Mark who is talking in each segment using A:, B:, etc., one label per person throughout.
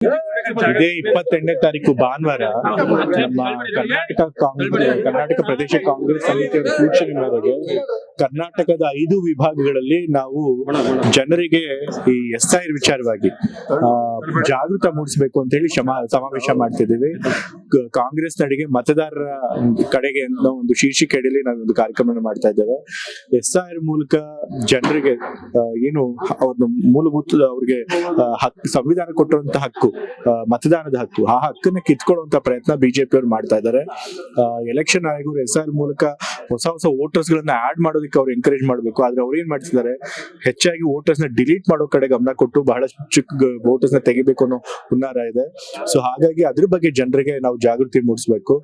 A: ಇದೇ 28ನೇ ತಾರೀಕು ಭಾನುವಾರ ನಮ್ಮ ಕರ್ನಾಟಕ ಪ್ರದೇಶ ಕಾಂಗ್ರೆಸ್ ಸಮಿತಿಯವರ ಸೂಚನೆ ಮೇರೆಗೆ ಕರ್ನಾಟಕದ 5 ವಿಭಾಗಗಳಲ್ಲಿ ನಾವು ಜನರಿಗೆ ಈ SIR ವಿಚಾರವಾಗಿ ಜಾಗೃತ ಮೂಡಿಸಬೇಕು ಅಂತ ಹೇಳಿ ಸಮಾವೇಶ ಮಾಡ್ತಿದ್ದೀವಿ. ಕಾಂಗ್ರೆಸ್ ನಡಿಗೆ ಮತದಾರರ ಕಡೆಗೆ ಅನ್ನೋ ಒಂದು ಶೀರ್ಷಿಕೆ ಅಡಿಯಲ್ಲಿ ನಾವು ಒಂದು ಕಾರ್ಯಕ್ರಮ ಮಾಡ್ತಾ ಇದ್ದೇವೆ. SIR ಮೂಲಕ ಜನರಿಗೆ ಏನು ಅವ್ರ ಮೂಲಭೂತ ಅವ್ರಿಗೆ ಸಂವಿಧಾನ ಕೊಟ್ಟಿರುವಂತ ಹಕ್ಕು, ಮತದಾನದ ಹಕ್ಕು, ಆ ಹಕ್ಕನ್ನ ಕಿತ್ಕೊಳ್ಳುವಂತ ಪ್ರಯತ್ನ ಬಿಜೆಪಿ ಅವರು ಮಾಡ್ತಾ ಇದ್ದಾರೆ. ಎಲೆಕ್ಷನ್ ಆಯೋಗರು SIR ಮೂಲಕ ಹೊಸ ವೋಟರ್ಸ್ ಗಳನ್ನ ಆಡ್ ಮಾಡೋದಕ್ಕೆ ಅವ್ರು ಎಂಕರೇಜ್ ಮಾಡಬೇಕು. ಆದ್ರೆ ಅವ್ರು ಏನ್ ಮಾಡ್ತಿದ್ದಾರೆ, ಹೆಚ್ಚಾಗಿ ವೋಟರ್ಸ್ ನ ಡಿಲೀಟ್ ಮಾಡೋ ಕಡೆ ಗಮನ ಕೊಟ್ಟು ಬಹಳಷ್ಟು ಚಿಕ್ಕ ವೋಟರ್ಸ್ ನ ತೆಗಿಬೇಕು ಅನ್ನೋ ಹುನ್ನಾರ ಇದೆ. ಸೊ ಹಾಗಾಗಿ ಅದ್ರ ಬಗ್ಗೆ ಜನರಿಗೆ ನಾವು ಜಾಗೃತಿ ಮೂಡಿಸಬೇಕು.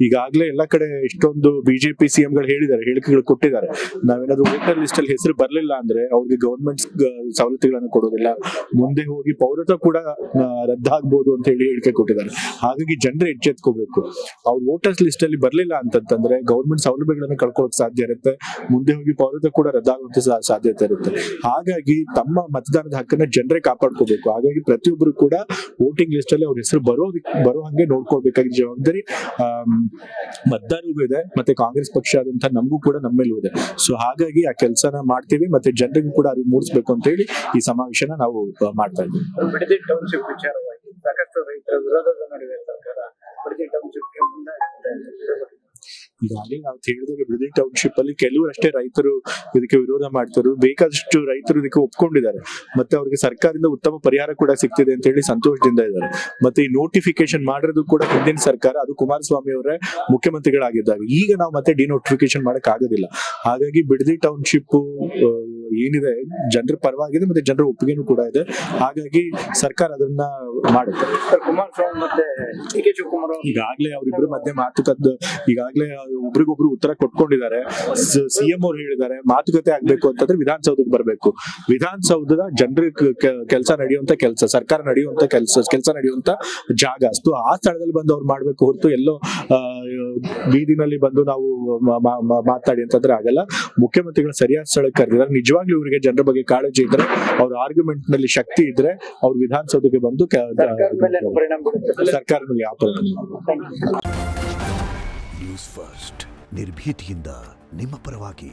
A: ಈಗಾಗಲೇ ಎಲ್ಲ ಕಡೆ ಇಷ್ಟೊಂದು ಬಿಜೆಪಿ CM ಗಳು ಹೇಳಿದ್ದಾರೆ, ಹೇಳಿಕೆಗಳು ಕೊಟ್ಟಿದ್ದಾರೆ. ನಾವೇನಾದ್ರೂ ವೋಟರ್ ಲಿಸ್ಟ್ ಅಲ್ಲಿ ಹೆಸರು ಬರ್ಲಿಲ್ಲ ಅಂದ್ರೆ ಅವ್ರಿಗೆ ಗವರ್ಮೆಂಟ್ ಸವಲತ್ತುಗಳನ್ನು ಕೊಡೋದಿಲ್ಲ, ಮುಂದೆ ಹೋಗಿ ಪೌರತ್ವ ಕೂಡ ರದ್ದಾಗಬಹುದು ಅಂತ ಹೇಳಿ ಹೇಳಿಕೆ ಕೊಟ್ಟಿದ್ದಾರೆ. ಹಾಗಾಗಿ ಜನರು ಎಚ್ಚೆತ್ಕೋಬೇಕು. ಅವ್ರು ವೋಟರ್ಸ್ ಲಿಸ್ಟ್ ಅಲ್ಲಿ ಬರ್ಲಿಲ್ಲ ಅಂತಂದ್ರೆ ಗವರ್ಮೆಂಟ್ ಸೌಲಭ್ಯಗಳನ್ನು ಕಳ್ಕೊಳ್ಳೋಕೆ ಸಾಧ್ಯ ಇರುತ್ತೆ, ಮುಂದೆ ಹೋಗಿ ಪೌರತ್ವ ಕೂಡ ರದ್ದಾಗುವಂತ ಸಾಧ್ಯತೆ ಇರುತ್ತೆ. ಹಾಗಾಗಿ ತಮ್ಮ ಮತದಾನದ ಹಕ್ಕನ್ನ ಜನರೇ ಕಾಪಾಡ್ಕೋಬೇಕು. ಹಾಗಾಗಿ ಪ್ರತಿಯೊಬ್ಬರು ಕೂಡ ವೋಟಿಂಗ್ ಲಿಸ್ಟ್ ಅಲ್ಲಿ ಅವ್ರ ಹೆಸರು ಬರೋ ಹಂಗೆ ನೋಡ್ಕೊಳ್ಬೇಕಾಗಿದ್ದ ಜವಾಬ್ದಾರಿ ಮತದಾರರಿಗೂ ಇದೆ, ಮತ್ತೆ ಕಾಂಗ್ರೆಸ್ ಪಕ್ಷ ಆದಂತ ನಮಗೂ ಕೂಡ ನಮ್ಮೇಲೂ ಇದೆ. ಸೊ ಹಾಗಾಗಿ ಆ ಕೆಲಸನ ಮಾಡ್ತೀವಿ, ಮತ್ತೆ ಜನರಿಗೂ ಕೂಡ ಅರಿವು ಮೂಡಿಸ್ಬೇಕು ಅಂತ ಹೇಳಿ ಈ ಸಮಾವೇಶನ ನಾವು ಮಾಡ್ತಾ ಇದ್ದೀವಿ.
B: ಬಿಡದಿ ಟೌನ್ಶಿಪ್ ವಿಚಾರವಾಗಿ ಸಾಕಷ್ಟು ರೈತರ ವಿರೋಧದ ನಡುವೆ ಸರ್ಕಾರ ಬಿಡದಿ ಟೌನ್ಶಿಪ್ಗೆ ಮುಂದಾಗಿದೆ.
A: ಈಗಾಗಲೇ ನಾವು ಹೇಳಿದಾಗ ಬಿಡದಿ ಟೌನ್ಶಿಪ್ ಅಲ್ಲಿ ಕೆಲವರಷ್ಟೇ ರೈತರು ಇದಕ್ಕೆ ವಿರೋಧ ಮಾಡ್ತಾರೆ, ಬೇಕಾದಷ್ಟು ರೈತರು ಇದಕ್ಕೆ ಒಪ್ಕೊಂಡಿದ್ದಾರೆ, ಮತ್ತೆ ಅವ್ರಿಗೆ ಸರ್ಕಾರದಿಂದ ಉತ್ತಮ ಪರಿಹಾರ ಕೂಡ ಸಿಗ್ತಿದೆ ಅಂತ ಹೇಳಿ ಸಂತೋಷದಿಂದ ಇದ್ದಾರೆ. ಮತ್ತೆ ಈ ನೋಟಿಫಿಕೇಶನ್ ಮಾಡಿರೋದು ಕೂಡ ಹಿಂದಿನ ಸರ್ಕಾರ, ಅದು ಕುಮಾರಸ್ವಾಮಿ ಅವರೇ ಮುಖ್ಯಮಂತ್ರಿಗಳಾಗಿದ್ದಾಗ. ಈಗ ನಾವು ಮತ್ತೆ ಡಿನೋಟಿಫಿಕೇಶನ್ ಮಾಡಕ್ ಆಗೋದಿಲ್ಲ. ಹಾಗಾಗಿ ಬಿಡದಿ ಟೌನ್ಶಿಪ್ ಏನಿದೆ ಜನರ ಪರವಾಗಿದೆ, ಮತ್ತೆ ಜನರ ಒಪ್ಪಿಗೆನೂ ಕೂಡ ಇದೆ. ಹಾಗಾಗಿ ಸರ್ಕಾರ ಅದನ್ನ ಮಾಡುತ್ತೆ.
B: ಕುಮಾರಸ್ವಾಮಿ ಮತ್ತೆ DK ಶಿವಕುಮಾರ್
A: ಈಗಾಗಲೇ ಅವರಿಬ್ರು ಮಧ್ಯೆ ಮಾತುಕತೆ, ಈಗಾಗಲೇ ಒಬ್ರಿಗೊಬ್ರು ಉತ್ತರ ಕೊಟ್ಕೊಂಡಿದ್ದಾರೆ. CM ಅವ್ರು ಹೇಳಿದ್ದಾರೆ ಮಾತುಕತೆ ಆಗ್ಬೇಕು ಅಂತಂದ್ರೆ ವಿಧಾನಸೌಧಕ್ಕೆ ಬರ್ಬೇಕು. ವಿಧಾನಸೌಧದ ಜನರ ಕೆಲಸ ನಡೆಯುವಂತ ಕೆಲಸ, ಸರ್ಕಾರ ನಡೆಯುವಂತ ಕೆಲಸ ನಡೆಯುವಂತ ಜಾಗ ಅಷ್ಟು ಆ ಸ್ಥಳದಲ್ಲಿ ಬಂದು ಅವ್ರು ಮಾಡ್ಬೇಕು ಹೊರತು ಎಲ್ಲೋ ಬೀದಿನಲ್ಲಿ ಬಂದು ನಾವು ಮಾತಾಡಿ ಅಂತಂದ್ರೆ ಆಗಲ್ಲ. ಮುಖ್ಯಮಂತ್ರಿಗಳು ಸರಿಯಾದ ಸ್ಥಳಕ್ಕೆ ಕರೆದಿದ್ದಾರೆ. ನಿಜವಾಗ್ಲೂ ಇವರಿಗೆ ಜನರ ಬಗ್ಗೆ ಕಾಳಜಿ ಇದ್ರೆ, ಅವ್ರ ಆರ್ಗ್ಯುಮೆಂಟ್ ನಲ್ಲಿ ಶಕ್ತಿ ಇದ್ರೆ ಅವ್ರು ವಿಧಾನಸೌಧಕ್ಕೆ ಬಂದು ಸರ್ಕಾರ ಮೇಲೆ ಯಾವ
C: ನ್ಯೂಸ್ ಫಸ್ಟ್ ನಿರ್ಭೀತಿಯಿಂದ ನಿಮ್ಮ ಪರವಾಗಿ.